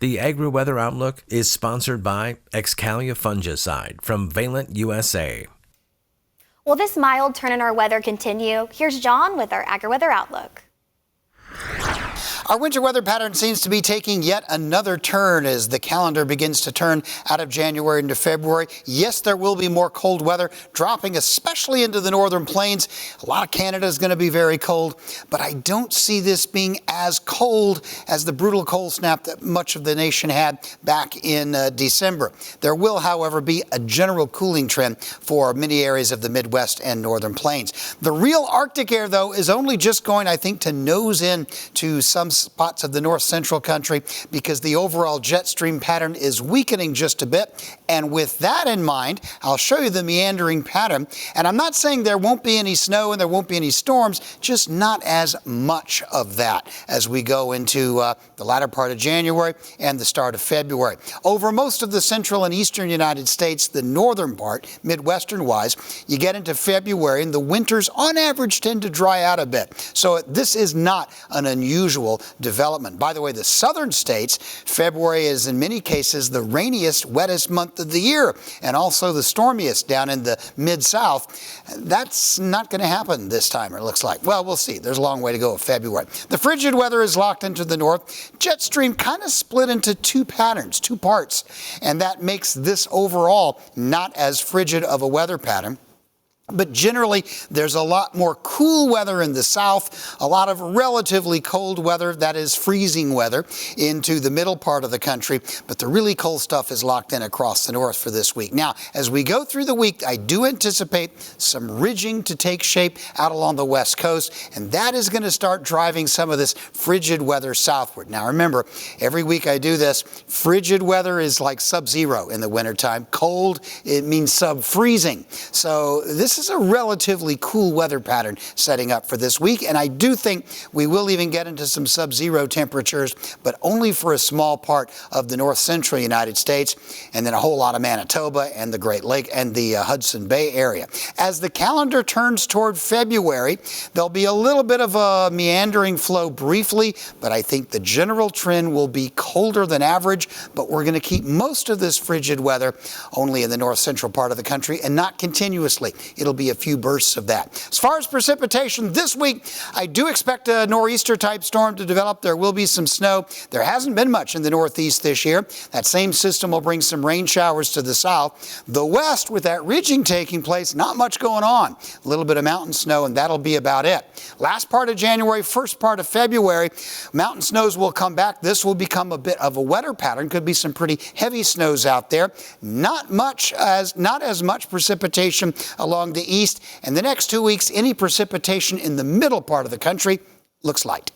The Agri-weather outlook is sponsored by Excalia fungicide from Valent USA. Will this mild turn in our weather continue? Here's John with our Agri-weather outlook. Our winter weather pattern seems to be taking yet another turn as the calendar begins to turn out of January into February. Yes, there will be more cold weather dropping, especially into the northern plains. A lot of Canada is going to be very cold, but I don't see this being as cold as the brutal cold snap that much of the nation had back in December. There will, however, be a general cooling trend for many areas of the Midwest and northern plains. The real Arctic air, though, is only just going, I think, to nose in to some spots of the north central country because the overall jet stream pattern is weakening just a bit. And with that in mind, I'll show you the meandering pattern. And I'm not saying there won't be any snow and there won't be any storms, just not as much of that as we go into the latter part of January and the start of February. Over most of the central and eastern United States, the northern part, Midwestern wise, you get into February and the winters on average tend to dry out a bit. So this is not an unusual development. By the way, the southern states, February is in many cases the rainiest, wettest month of the year, and also the stormiest down in the mid-south. That's not going to happen this time, it looks like. Well, we'll see. There's a long way to go of February. The frigid weather is locked into the north. Jet stream kind of split into two patterns, two parts, and that makes this overall not as frigid of a weather pattern. But generally, there's a lot more cool weather in the south, a lot of relatively cold weather, that is freezing weather, into the middle part of the country. But the really cold stuff is locked in across the north for this week. Now, as we go through the week, I do anticipate some ridging to take shape out along the west coast, and that is going to start driving some of this frigid weather southward. Now, remember, every week I do this, frigid weather is like sub-zero in the wintertime. Cold, it means sub-freezing. So this is a relatively cool weather pattern setting up for this week, and I do think we will even get into some sub-zero temperatures, but only for a small part of the north central United States, and then a whole lot of Manitoba and the Great Lake and the Hudson Bay area. As the calendar turns toward February, there'll be a little bit of a meandering flow briefly, but I think the general trend will be colder than average, but we're going to keep most of this frigid weather only in the north central part of the country and not continuously. It'll be a few bursts of that. As far as precipitation this week, I do expect a nor'easter type storm to develop. There will be some snow. There hasn't been much in the northeast this year. That same system will bring some rain showers to the south. The west, with that ridging taking place, not much going on. A little bit of mountain snow, and that'll be about it. Last part of January, first part of February, mountain snows will come back. This will become a bit of a wetter pattern. Could be some pretty heavy snows out there. Not as much precipitation along the east. And the next 2 weeks, any precipitation in the middle part of the country looks light.